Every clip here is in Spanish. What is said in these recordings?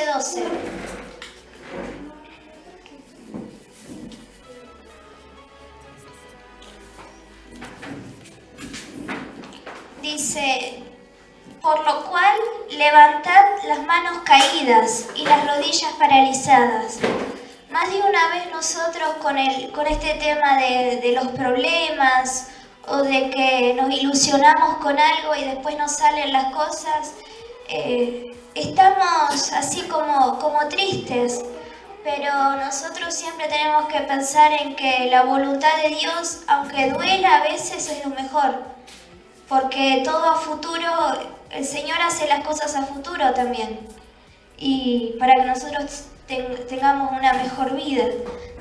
11:12. Dice: por lo cual levantad las manos caídas y las rodillas paralizadas. Más de una vez nosotros con este tema de los problemas o de que nos ilusionamos con algo y después no salen las cosas, estamos así como tristes. Pero nosotros siempre tenemos que pensar en que la voluntad de Dios, aunque duela a veces, es lo mejor. Porque todo a futuro, el Señor hace las cosas a futuro también. Y para que nosotros tengamos una mejor vida.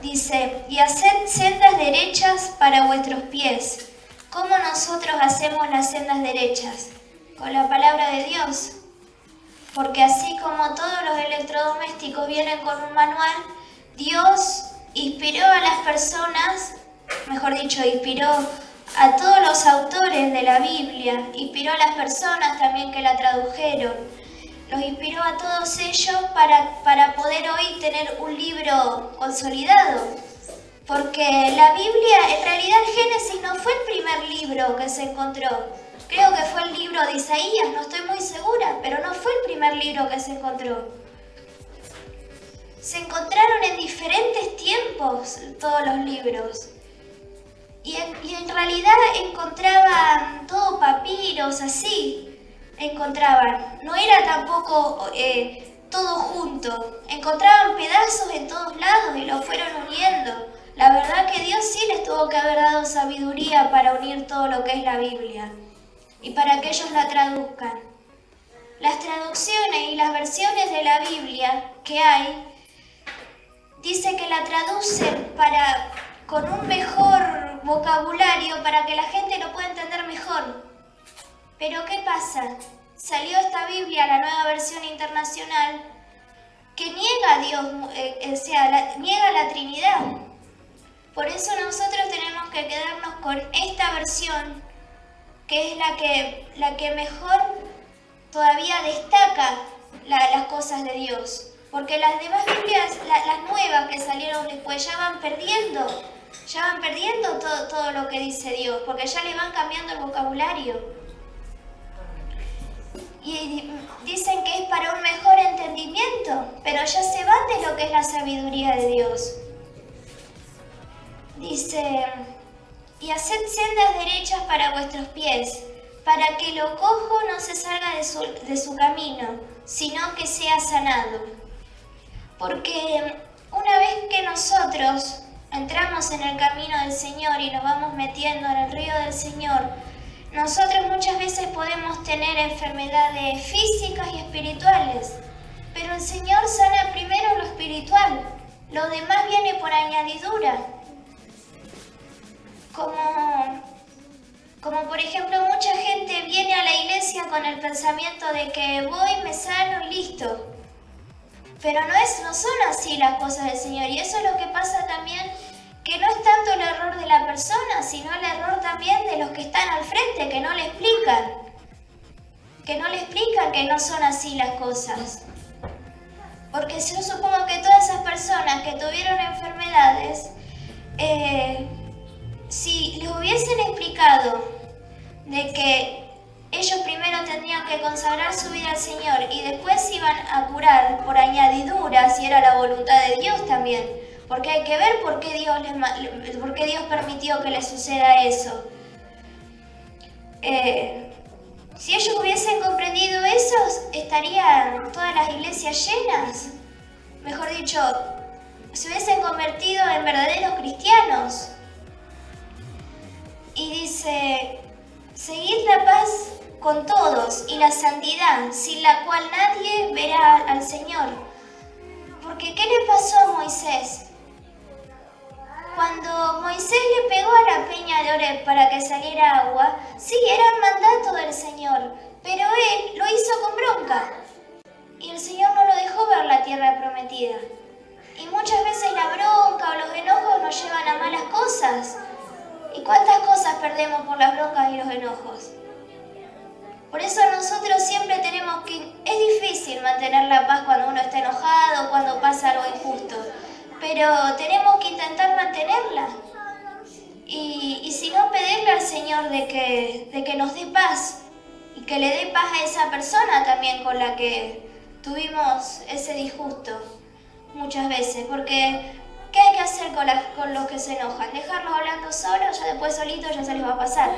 Dice: y haced sendas derechas para vuestros pies. ¿Cómo nosotros hacemos las sendas derechas? Con la palabra de Dios. Porque así como todos los electrodomésticos vienen con un manual, Dios inspiró a las personas, mejor dicho, inspiró a todos los autores de la Biblia, inspiró a las personas también que la tradujeron, los inspiró a todos ellos para poder hoy tener un libro consolidado. Porque la Biblia, en realidad el Génesis no fue el primer libro que se encontró. Creo que fue el libro de Isaías, no estoy muy segura, pero no fue el primer libro que se encontró. Se encontraron en diferentes tiempos todos los libros. Y en realidad encontraban todo papiros, así encontraban. No era tampoco todo junto. Encontraban pedazos en todos lados y los fueron uniendo. La verdad que Dios sí les tuvo que haber dado sabiduría para unir todo lo que es la Biblia y para que ellos la traduzcan. Las traducciones y las versiones de la Biblia que hay, dice que la traducen con un mejor vocabulario para que la gente lo pueda entender mejor. Pero ¿qué pasa? Salió esta Biblia, la nueva versión internacional, que niega a Dios, niega la Trinidad. Por eso nosotros tenemos que quedarnos con esta versión, que es la que mejor todavía destaca las cosas de Dios. Porque las demás Biblias, las nuevas que salieron después, ya van perdiendo todo lo que dice Dios, porque ya le van cambiando el vocabulario. Y dicen que es para un mejor entendimiento, pero ya se van de lo que es la sabiduría de Dios. Dice: y haced sendas derechas para vuestros pies, para que lo cojo no se salga de su camino, sino que sea sanado. Porque una vez que nosotros entramos en el camino del Señor y nos vamos metiendo en el río del Señor, nosotros muchas veces podemos tener enfermedades físicas y espirituales, pero el Señor sana primero lo espiritual, lo demás viene por añadidura. Como por ejemplo, mucha gente viene a la iglesia con el pensamiento de que voy, me sano y listo. Pero no son así las cosas del Señor. Y eso es lo que pasa también, que no es tanto el error de la persona, sino el error también de los que están al frente, que no le explican. Que no le explican que no son así las cosas. Porque yo supongo que todas esas personas que tuvieron enfermedades, si les hubiesen explicado de que ellos primero tendrían que consagrar su vida al Señor y después iban a curar por añadidura, si era la voluntad de Dios también. Porque hay que ver por qué Dios permitió que les suceda eso. Si ellos hubiesen comprendido eso, estarían todas las iglesias llenas. Mejor dicho, se hubiesen convertido en verdaderos cristianos. Y dice: seguid la paz con todos y la santidad, sin la cual nadie verá al Señor. Porque ¿qué le pasó a Moisés? Cuando Moisés le pegó a la peña de Oreb para que saliera agua, sí, era el mandato del Señor, pero él lo hizo con bronca. Y el Señor no lo dejó ver la tierra prometida. Y muchas veces la bronca o los enojos nos llevan a malas cosas. ¿Y cuántas cosas perdemos por las broncas y los enojos? Por eso nosotros siempre tenemos que... Es difícil mantener la paz cuando uno está enojado, cuando pasa algo injusto, pero tenemos que intentar mantenerla. Y si no, pedirle al Señor de que nos dé paz y que le dé paz a esa persona también con la que tuvimos ese disgusto muchas veces, porque ¿qué hay que hacer con los que se enojan? Dejarlos hablando solos, ya después solitos ya se les va a pasar.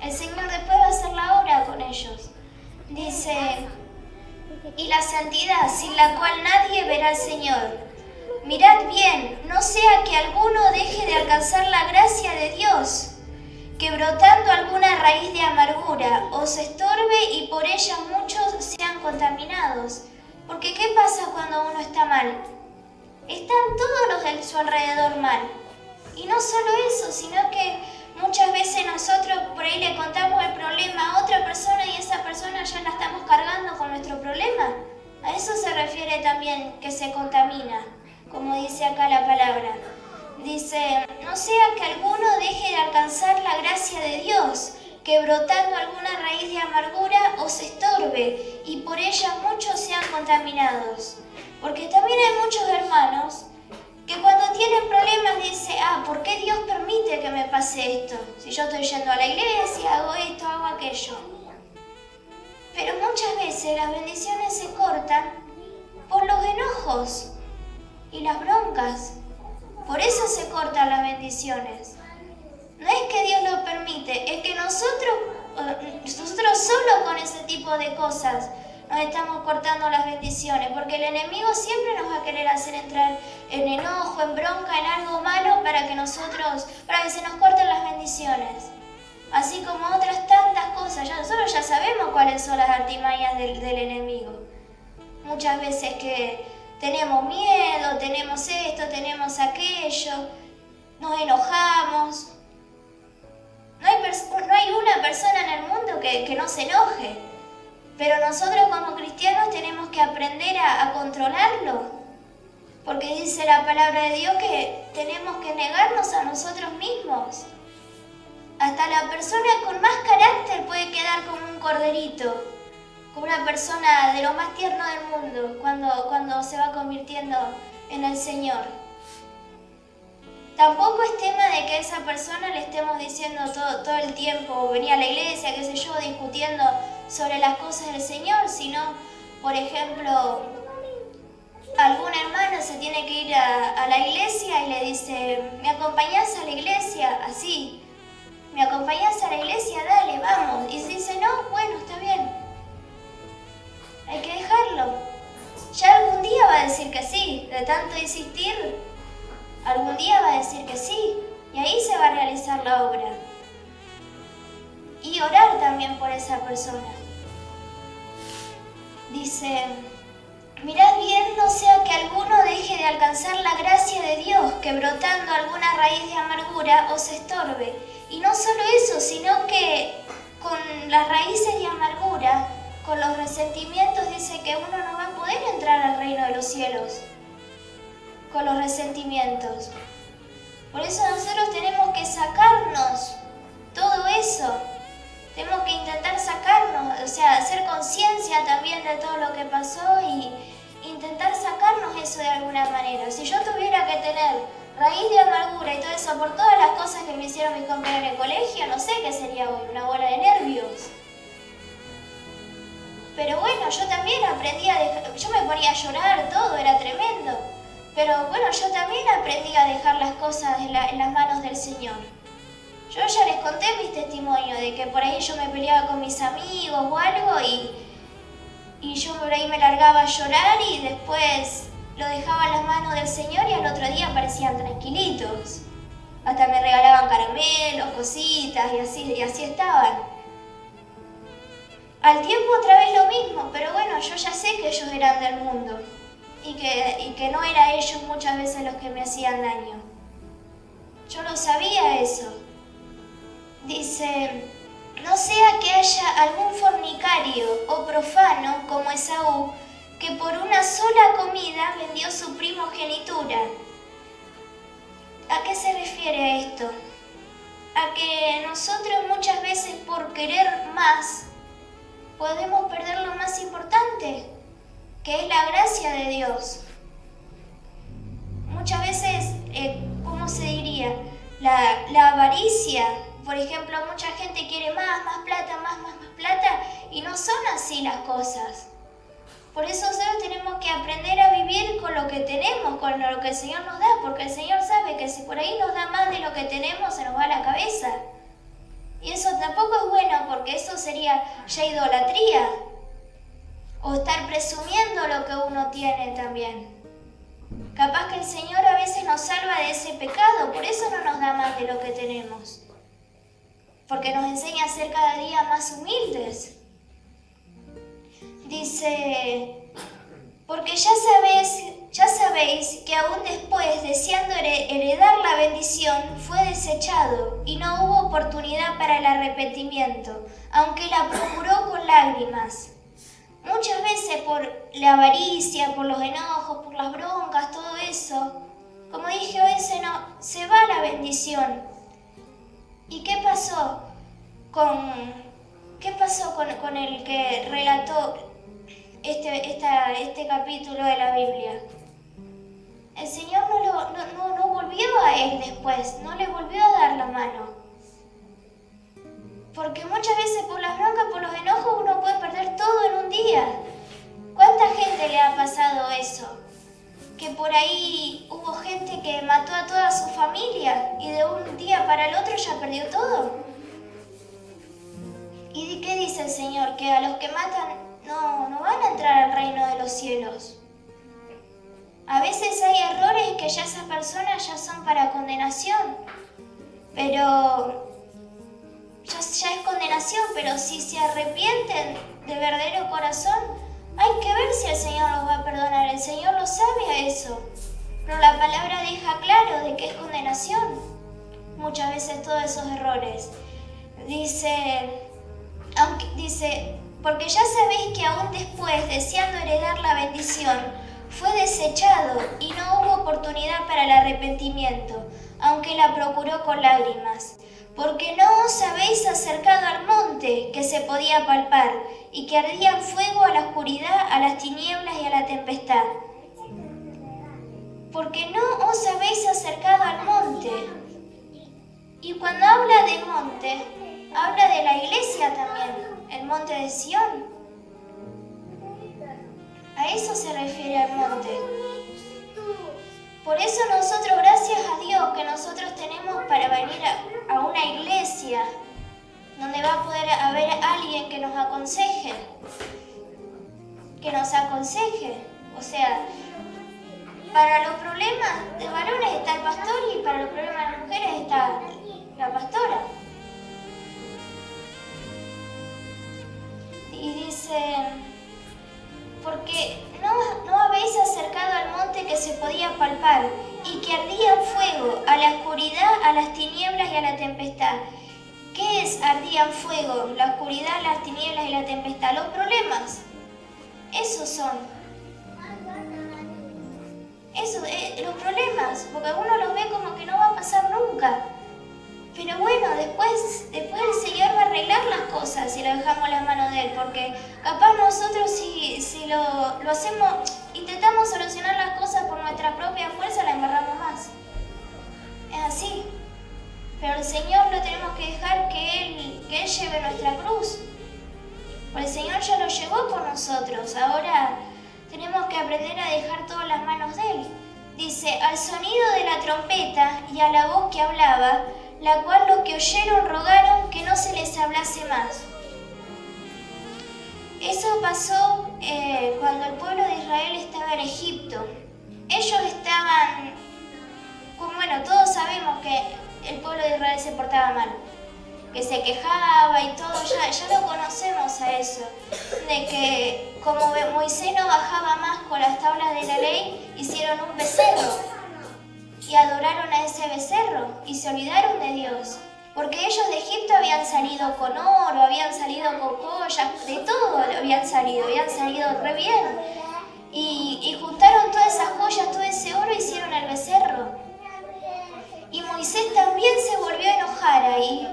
El Señor después va a hacer la obra con ellos. Dice, y la santidad sin la cual nadie verá al Señor. Mirad bien, no sea que alguno deje de alcanzar la gracia de Dios, que brotando alguna raíz de amargura os estorbe y por ella muchos sean contaminados. Porque ¿qué pasa cuando uno está mal? Están todos los de su alrededor mal. Y no solo eso, sino que muchas veces nosotros por ahí le contamos el problema a otra persona y esa persona ya la estamos cargando con nuestro problema. A eso se refiere también que se contamina, como dice acá la palabra. Dice, no sea que alguno deje de alcanzar la gracia de Dios, que brotando alguna raíz de amargura os estorbe y por ella muchos sean contaminados. Porque también hay muchos hermanos que cuando tienen problemas dicen, ¿por qué Dios permite que me pase esto? Si yo estoy yendo a la iglesia, hago esto, hago aquello. Pero muchas veces las bendiciones se cortan por los enojos y las broncas. Por eso se cortan las bendiciones. No es que Dios lo permite, es que nosotros solo con ese tipo de cosas nos estamos cortando las bendiciones, porque el enemigo siempre nos va a querer hacer entrar en enojo, en bronca, en algo malo para que se nos corten las bendiciones. Así como otras tantas cosas, nosotros ya sabemos cuáles son las artimañas del enemigo. Muchas veces que tenemos miedo, tenemos esto, tenemos aquello, nos enojamos. No hay una persona en el mundo que no se enoje, pero nosotros como cristianos tenemos que aprender a controlarlo, porque dice la palabra de Dios que tenemos que negarnos a nosotros mismos. Hasta la persona con más carácter puede quedar como un corderito, como una persona de lo más tierno del mundo cuando se va convirtiendo en el Señor. Tampoco es tema de que a esa persona le estemos diciendo todo el tiempo, venía a la iglesia, qué sé yo, discutiendo sobre las cosas del Señor, sino, por ejemplo, algún hermano se tiene que ir a la iglesia y le dice, ¿me acompañás a la iglesia? Así, ¿me acompañás a la iglesia? Dale, vamos. Y si dice, no, bueno, está bien. Hay que dejarlo. Ya algún día va a decir que sí, de tanto insistir, algún día va a decir que sí, y ahí se va a realizar la obra. Y orar también por esa persona. Dice, mirad bien, no sea que alguno deje de alcanzar la gracia de Dios, que brotando alguna raíz de amargura os estorbe. Y no solo eso, sino que con las raíces de amargura, con los resentimientos, dice que uno no va a poder entrar al reino de los cielos. Con los resentimientos. Por eso nosotros tenemos que sacarnos todo eso. Tenemos que intentar sacarnos, o sea, hacer conciencia también de todo lo que pasó y intentar sacarnos eso de alguna manera. Si yo tuviera que tener raíz de amargura y todo eso por todas las cosas que me hicieron mis compañeros en el colegio, no sé qué sería hoy, una bola de nervios. Pero bueno, yo también aprendí yo me ponía a llorar, todo era tremendo. Pero bueno, yo también aprendí a dejar las cosas en las manos del Señor. Yo ya les conté mis testimonios de que por ahí yo me peleaba con mis amigos o algo y yo por ahí me largaba a llorar y después lo dejaba en las manos del Señor y al otro día aparecían tranquilitos. Hasta me regalaban caramelos, cositas y así estaban. Al tiempo otra vez lo mismo, pero bueno, yo ya sé que ellos eran del mundo. Y que no eran ellos muchas veces los que me hacían daño. Yo lo sabía eso. Dice, no sea que haya algún fornicario o profano como Esaú, que por una sola comida vendió su primogenitura. ¿A qué se refiere esto? A que nosotros muchas veces por querer más podemos perder lo más importante, que es la gracia de Dios. Muchas veces, ¿cómo se diría? La avaricia, por ejemplo, mucha gente quiere más plata, más plata, y no son así las cosas. Por eso nosotros tenemos que aprender a vivir con lo que tenemos, con lo que el Señor nos da, porque el Señor sabe que si por ahí nos da más de lo que tenemos, se nos va la cabeza. Y eso tampoco es bueno, porque eso sería ya idolatría, o estar presumiendo lo que uno tiene también. Capaz que el Señor a veces nos salva de ese pecado, por eso no nos da más de lo que tenemos. Porque nos enseña a ser cada día más humildes. Dice, porque ya sabéis que aún después, deseando heredar la bendición, fue desechado y no hubo oportunidad para el arrepentimiento, aunque la procuró con lágrimas. Muchas veces por la avaricia, por los enojos, por las broncas, todo eso, como dije hoy, se va la bendición. ¿Y qué pasó con el que relató este capítulo de la Biblia? El Señor no volvió a él después, no le volvió a dar la mano. Porque muchas veces por las broncas, por los enojos, uno puede perder todo en un día. ¿Cuánta gente le ha pasado eso? Que por ahí hubo gente que mató a toda su familia y de un día para el otro ya perdió todo. ¿Y qué dice el Señor? Que a los que matan no van a entrar al reino de los cielos. A veces hay errores que ya esas personas ya son para condenación, pero ya es condenación, pero si se arrepienten de verdadero corazón, hay que ver si el Señor los va a perdonar. El Señor lo sabe a eso, pero la palabra deja claro de que es condenación muchas veces todos esos errores. Dice, porque ya sabéis que aún después, deseando heredar la bendición, fue desechado y no hubo oportunidad para el arrepentimiento, aunque la procuró con lágrimas. Porque no os habéis acercado al monte que se podía palpar y que ardía en fuego a la oscuridad, a las tinieblas y a la tempestad. Porque no os habéis acercado al monte. Y cuando habla de monte, habla de la iglesia también, el monte de Sión. A eso se refiere al monte. Por eso nosotros, gracias a Dios, que nosotros tenemos para venir a una iglesia donde va a poder haber alguien que nos aconseje. O sea, para los problemas de varones está el pastor y para los problemas de las mujeres está la pastora. Y dice, porque no habéis acercado al monte que se podía palpar y que ardía en fuego, a la oscuridad, a las tinieblas y a la tempestad. ¿Qué es ardía en fuego, la oscuridad, las tinieblas y la tempestad? Los problemas. Esos son. Los problemas, porque uno los ve como que no va a pasar nunca. Pero bueno, después el Señor va a arreglar las cosas si le dejamos las manos de Él, porque capaz nosotros si lo hacemos, intentamos solucionar las cosas por nuestra propia fuerza, la embarramos más. Es así. Pero el Señor lo tenemos que dejar que Él lleve nuestra cruz. Porque el Señor ya lo llevó por nosotros. Ahora tenemos que aprender a dejar todas las manos de Él. Dice, al sonido de la trompeta y a la voz que hablaba, la cual los que oyeron rogaron que no se les hablase más. Eso pasó cuando el pueblo de Israel estaba en Egipto. Ellos estaban, bueno, todos sabemos que el pueblo de Israel se portaba mal, que se quejaba y todo, ya lo conocemos a eso, de que como Moisés no bajaba más con las tablas de la ley, hicieron un becerro y adoraron a ese becerro y se olvidaron de Dios. Porque ellos de Egipto habían salido con oro, habían salido con joyas, de todo habían salido re bien. Y juntaron todas esas joyas, todo ese oro, hicieron el becerro. Y Moisés también se volvió a enojar ahí,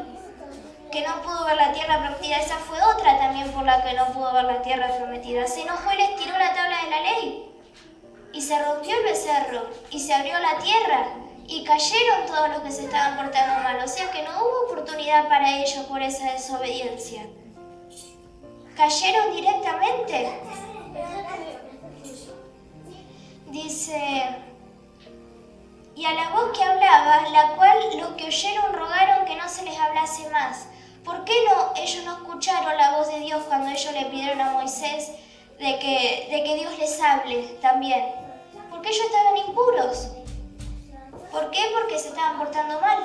que que no pudo ver la tierra prometida, esa fue otra también por la que no pudo ver la tierra prometida. Se enojó y les tiró la tabla de la ley. Y se rompió el becerro, y se abrió la tierra, y cayeron todos los que se estaban portando mal. O sea que no hubo oportunidad para ellos por esa desobediencia. Cayeron directamente. Dice, y a la voz que hablaba, la cual los que oyeron rogaron que no se les hablase más. ¿Por qué ellos no escucharon la voz de Dios cuando ellos le pidieron a Moisés de que Dios les hable también? Porque ellos estaban impuros. ¿Por qué? Porque se estaban portando mal.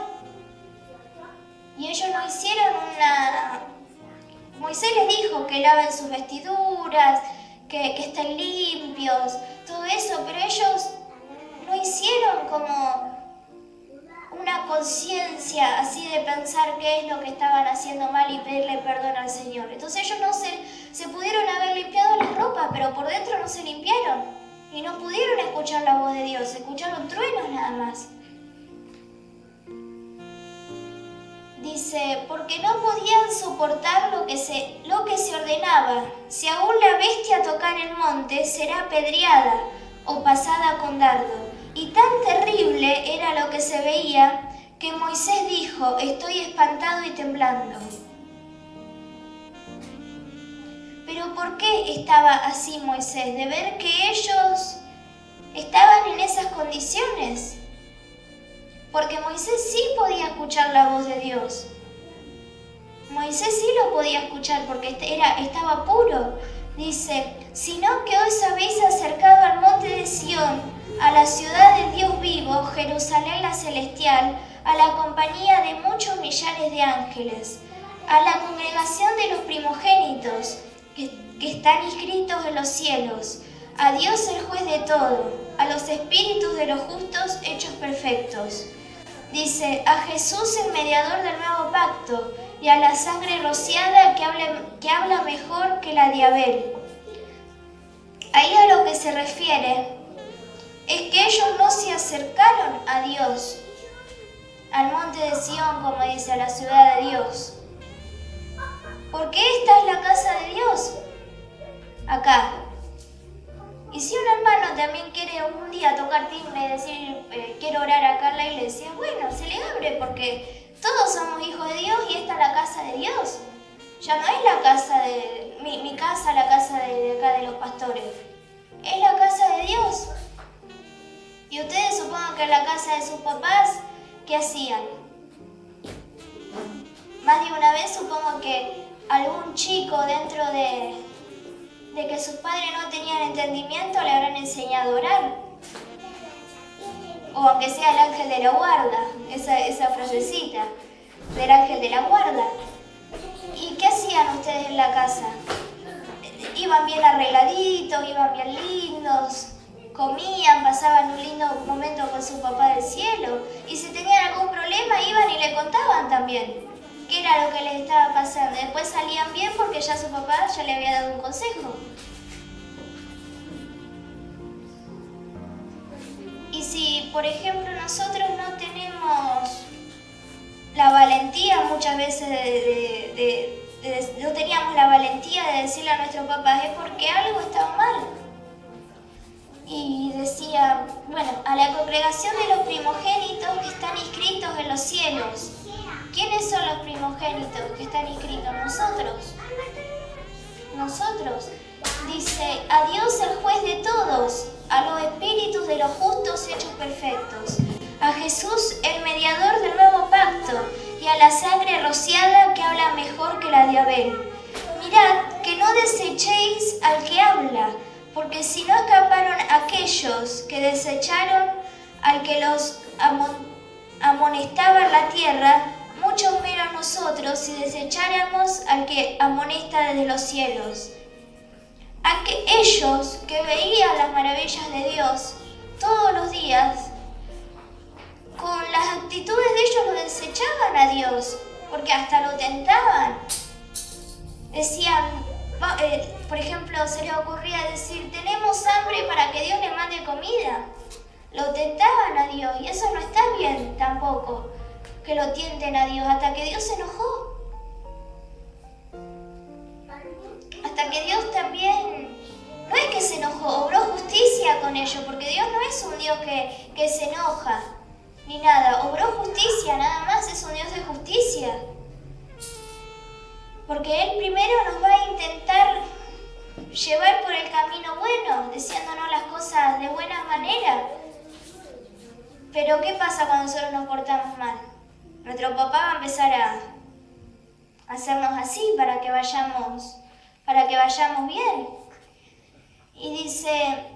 Y ellos no hicieron Moisés les dijo que laven sus vestiduras, que estén limpios, todo eso, pero ellos no hicieron como una conciencia así de pensar qué es lo que estaban haciendo mal y pedirle perdón al Señor. Entonces ellos no se pudieron haber limpiado las ropas, pero por dentro no se limpiaron y no pudieron escuchar la voz de Dios, escucharon truenos nada más. Dice, porque no podían soportar lo que se ordenaba. Si aún la bestia tocar el monte, será apedreada o pasada con dardo. Y tan terrible era lo que se veía, que Moisés dijo, estoy espantado y temblando. Pero ¿por qué estaba así Moisés? De ver que ellos estaban en esas condiciones. Porque Moisés sí podía escuchar la voz de Dios. Moisés sí lo podía escuchar porque estaba puro. Dice, sino que hoy os habéis acercado al monte de Sión, a la ciudad del Dios vivo, Jerusalén la celestial, a la compañía de muchos millares de ángeles, a la congregación de los primogénitos que están inscritos en los cielos, a Dios el juez de todo, a los espíritus de los justos hechos perfectos. Dice, a Jesús el mediador del nuevo pacto y a la sangre rociada que habla mejor que la de Abel. Ahí a lo que se refiere es que ellos no se acercaron a Dios, al monte de Sión, como dice, a la ciudad de Dios. Porque esta es la casa de Dios, acá. Y si un hermano también quiere un día tocar timbre y decir, quiero orar acá en la iglesia, bueno, se le abre porque todos somos hijos de Dios y esta es la casa de Dios. Ya no es la casa de mi casa, la casa de acá de los pastores. Es la casa de Dios. Y ustedes supongo que en la casa de sus papás, ¿qué hacían? Más de una vez supongo que algún chico dentro de que sus padres no tenían entendimiento le habrán enseñado a orar. O aunque sea el ángel de la guarda, esa frasecita del ángel de la guarda. ¿Y qué hacían ustedes en la casa? Iban bien arregladitos, iban bien lindos, comían, pasaban un lindo momento con su papá del cielo. Y si tenían algún problema iban y le contaban también qué era lo que les estaba pasando. Después salían bien porque ya su papá ya le había dado un consejo. Y si, por ejemplo, nosotros no tenemos la valentía muchas veces no teníamos la valentía de decirle a nuestros papás, es porque algo está mal. Y decía, bueno, a la congregación de los primogénitos que están inscritos en los cielos. ¿Quiénes son los primogénitos que están inscritos? Nosotros. Nosotros. Dice, a Dios el juez de todos, a los espíritus de los justos hechos perfectos, a Jesús el mediador del nuevo pacto y a la sangre rociada que habla mejor que la de Abel. Mirad que no desechéis al que habla, porque si no escaparon aquellos que desecharon al que los amonestaba en la tierra, mucho menos nosotros si desecháramos al que amonesta desde los cielos. A que ellos que veían las maravillas de Dios todos los días, con las actitudes de ellos lo desechaban a Dios, porque hasta lo tentaban. Decían, por ejemplo, se les ocurría decir, tenemos hambre para que Dios le mande comida. Lo tentaban a Dios y eso no está bien tampoco, que lo tienten a Dios, hasta que Dios se enojó. hasta que Dios también, no es que se enojó, obró justicia con ellos, porque Dios no es un Dios que se enoja, ni nada, obró justicia, nada más, es un Dios de justicia. Porque Él primero nos va a intentar llevar por el camino bueno, diciéndonos las cosas de buena manera. Pero ¿qué pasa cuando nosotros nos portamos mal? Nuestro papá va a empezar a hacernos así para que vayamos bien. Y dice,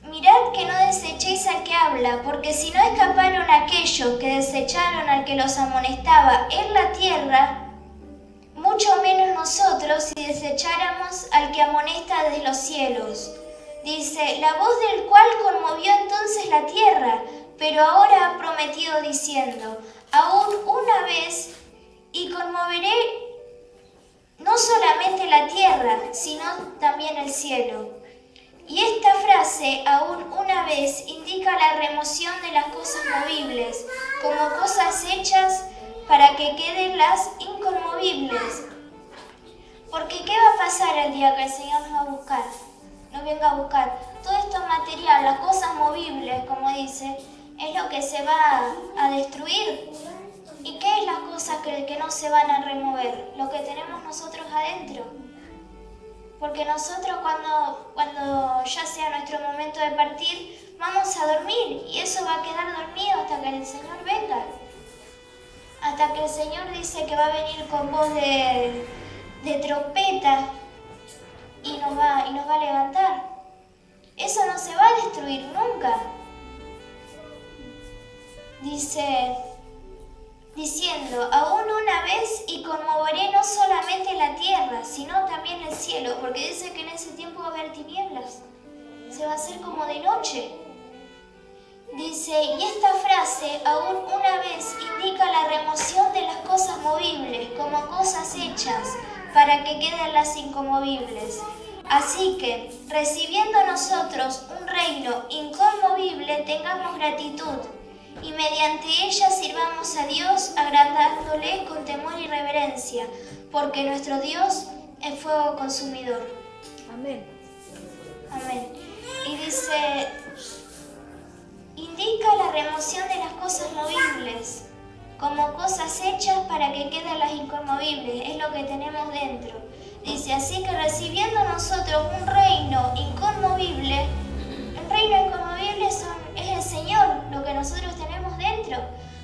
mirad que no desechéis al que habla, porque si no escaparon aquellos que desecharon al que los amonestaba en la tierra, mucho menos nosotros si desecháramos al que amonesta desde los cielos. Dice, la voz del cual conmovió entonces la tierra, pero ahora ha prometido diciendo, aún una vez, y conmoveré no solamente la tierra, sino también el cielo. Y esta frase, aún una vez, indica la remoción de las cosas movibles, como cosas hechas para que queden las inconmovibles. Porque ¿qué va a pasar el día que el Señor nos va a buscar? Nos venga a buscar. Todo esto material, las cosas movibles, como dice, es lo que se va a destruir. ¿Y qué es las cosas que no se van a remover? Lo que tenemos nosotros adentro. Porque nosotros cuando ya sea nuestro momento de partir, vamos a dormir y eso va a quedar dormido hasta que el Señor venga. Hasta que el Señor dice que va a venir con voz de trompeta y nos va a levantar. Eso no se va a destruir nunca. Diciendo, aún una vez y conmoveré no solamente la tierra, sino también el cielo, porque dice que en ese tiempo va a haber tinieblas. Se va a hacer como de noche. Dice, y esta frase, aún una vez, indica la remoción de las cosas movibles, como cosas hechas, para que queden las inconmovibles. Así que, recibiendo nosotros un reino inconmovible, tengamos gratitud, y mediante ella sirvamos a Dios, agradándole con temor y reverencia, porque nuestro Dios es fuego consumidor. Amén. Amén. Y dice, indica la remoción de las cosas movibles, como cosas hechas para que queden las inconmovibles, es lo que tenemos dentro. Dice, así que recibiendo nosotros un reino inconmovible, el reino inconmovible es el Señor, lo que nosotros tenemos dentro,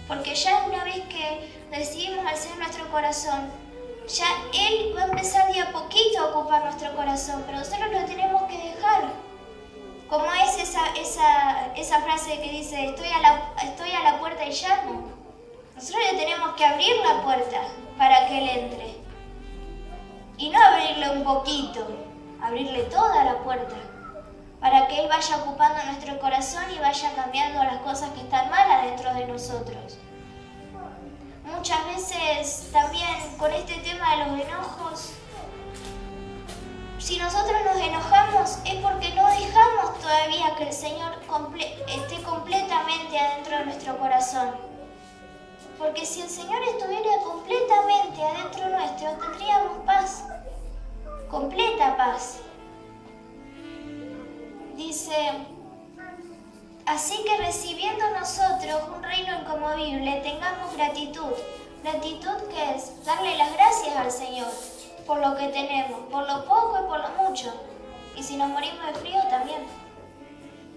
porque ya una vez que recibimos al Señor en nuestro corazón, ya Él va a empezar de a poquito a ocupar nuestro corazón, pero nosotros lo tenemos que dejar. Como es esa frase que dice, estoy a la puerta y llamo. Nosotros le tenemos que abrir la puerta para que Él entre. Y no abrirle un poquito, abrirle toda la puerta, para que Él vaya ocupando nuestro corazón y vaya cambiando las cosas que están mal dentro de nosotros. Muchas veces también con este tema de los enojos, si nosotros nos enojamos es porque no dejamos todavía que el Señor esté completamente adentro de nuestro corazón. Porque si el Señor estuviera completamente adentro nuestro, tendríamos paz, completa paz. Dice, así que recibiendo nosotros un reino inconmovible, tengamos gratitud. ¿Gratitud qué es? Darle las gracias al Señor por lo que tenemos, por lo poco y por lo mucho. Y si nos morimos de frío también.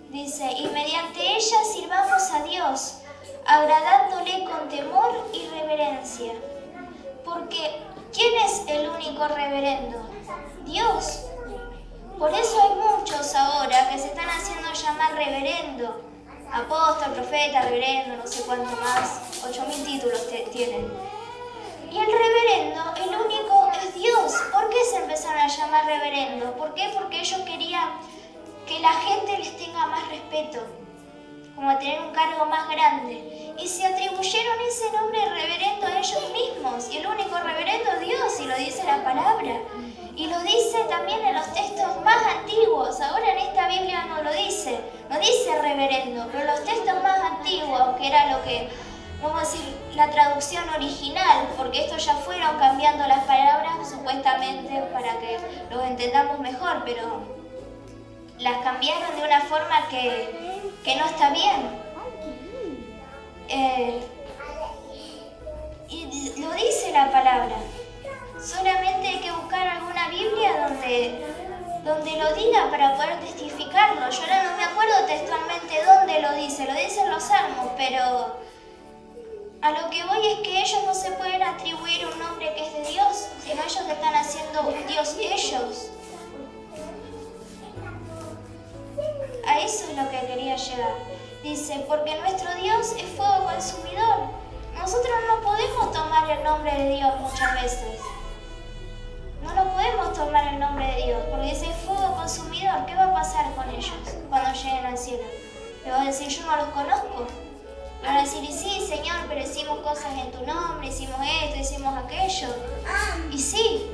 Dice, y mediante ella sirvamos a Dios, agradándole con temor y reverencia. Porque, ¿quién es el único reverendo? Dios. Por eso hay muchos ahora que se están haciendo llamar reverendo. Apóstol, profeta, reverendo, no sé cuánto más. 8.000 títulos tienen. Y el reverendo, el único, es Dios. ¿Por qué se empezaron a llamar reverendo? ¿Por qué? Porque ellos querían que la gente les tenga más respeto, como tener un cargo más grande. Y se atribuyeron ese nombre reverendo a ellos mismos. Y el único reverendo es Dios, y lo dice la palabra. Y lo dice también en los textos más antiguos. Ahora en esta Biblia no lo dice. No dice reverendo, pero los textos más antiguos, que era lo que vamos a decir, la traducción original, porque esto ya fueron cambiando las palabras supuestamente para que los entendamos mejor, pero las cambiaron de una forma que no está bien. Y lo dice la palabra. Solamente hay que buscar alguna Biblia donde lo diga para poder testificarlo. Yo ahora no me acuerdo textualmente dónde lo dice en los Salmos, pero a lo que voy es que ellos no se pueden atribuir un nombre que es de Dios, sino ellos están haciendo un Dios ellos. A eso es lo que quería llegar. Dice, porque nuestro Dios es fuego consumidor. Nosotros no podemos tomar el nombre de Dios muchas veces. No lo podemos tomar el nombre de Dios, porque dice fuego consumidor. ¿Qué va a pasar con ellos cuando lleguen al cielo? Le va a decir, yo no los conozco. Van a decir, y sí, Señor, pero hicimos cosas en tu nombre, hicimos esto, hicimos aquello. Y sí,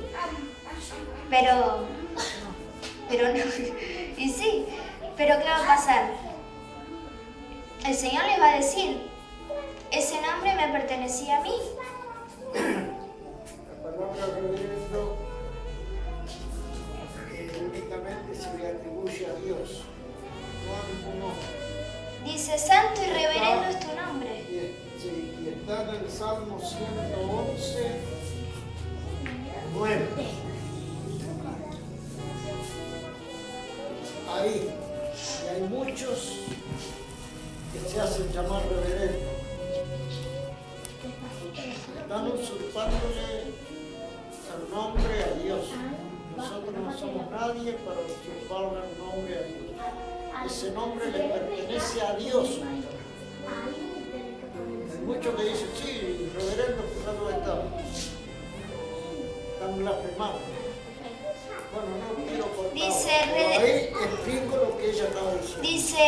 pero no. Y sí, pero ¿qué va a pasar? El Señor les va a decir, ese nombre me pertenecía a mí. La palabra reverendo únicamente se le atribuye a Dios, no a ningún hombre. Dice, santo y reverendo es tu nombre. Y está en el Salmo 111, 9. Ahí, y hay muchos que se hacen llamar reverendo. Están usurpándole el nombre a Dios. Nosotros no somos nadie para usurparle el nombre a Dios. Ese nombre le pertenece a Dios. Hay muchos que dicen, sí, reverendo, ¿dónde estamos? Están blasfemando. Bueno, no quiero cortar. Dice, ahí explico lo que ella estaba diciendo. Dice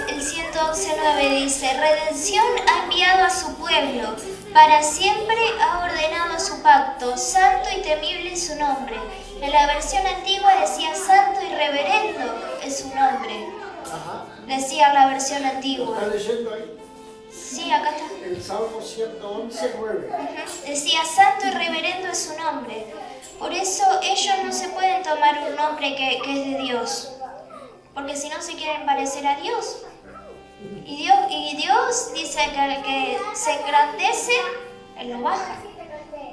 el 111.9, dice, redención ha enviado a su pueblo, para siempre ha ordenado su pacto, santo y temible es su nombre. En la versión antigua decía santo y reverendo es su nombre. Ajá. Decía la versión antigua. ¿Está leyendo ahí? Sí, acá está. El Salmo 111, 9. Decía santo y reverendo es su nombre. Por eso ellos no se pueden tomar un nombre que es de Dios, porque si no se quieren parecer a Dios. Y Dios dice que al que se engrandece, Él lo baja.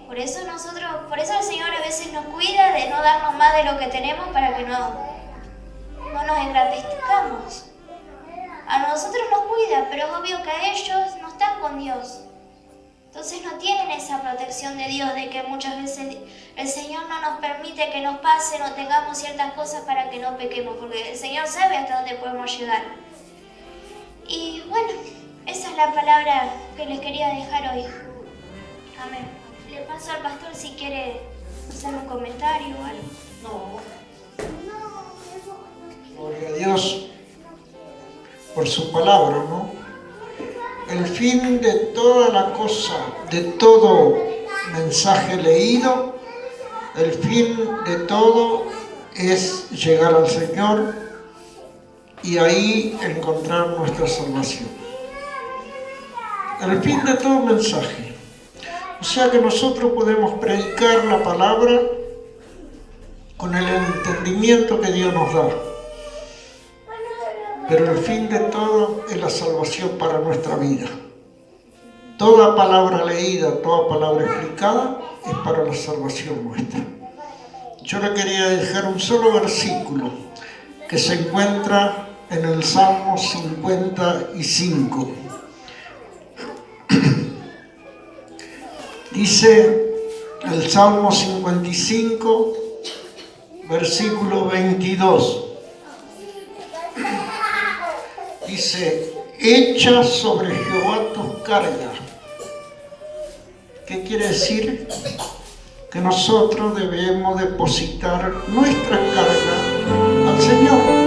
Por eso el Señor a veces nos cuida de no darnos más de lo que tenemos para que no nos engrandezcamos. A nosotros nos cuida, pero es obvio que a ellos no están con Dios. Entonces no tienen esa protección de Dios, de que muchas veces el Señor no nos permite que nos pasen o tengamos ciertas cosas para que no pequemos, porque el Señor sabe hasta dónde podemos llegar. Y bueno, esa es la palabra que les quería dejar hoy. Amén. Le paso al pastor si quiere hacer un comentario o algo. No. Gloria a Dios por su palabra, ¿no? El fin de toda la cosa, de todo mensaje leído, el fin de todo es llegar al Señor y ahí encontrar nuestra salvación. El fin de todo mensaje. O sea que nosotros podemos predicar la palabra con el entendimiento que Dios nos da. Pero el fin de todo es la salvación para nuestra vida. Toda palabra leída, toda palabra explicada es para la salvación nuestra. Yo le quería dejar un solo versículo que se encuentra en el Salmo 55. Dice el Salmo 55, versículo 22. Dice, echa sobre Jehová tus cargas. ¿Qué quiere decir? Que nosotros debemos depositar nuestra carga al Señor.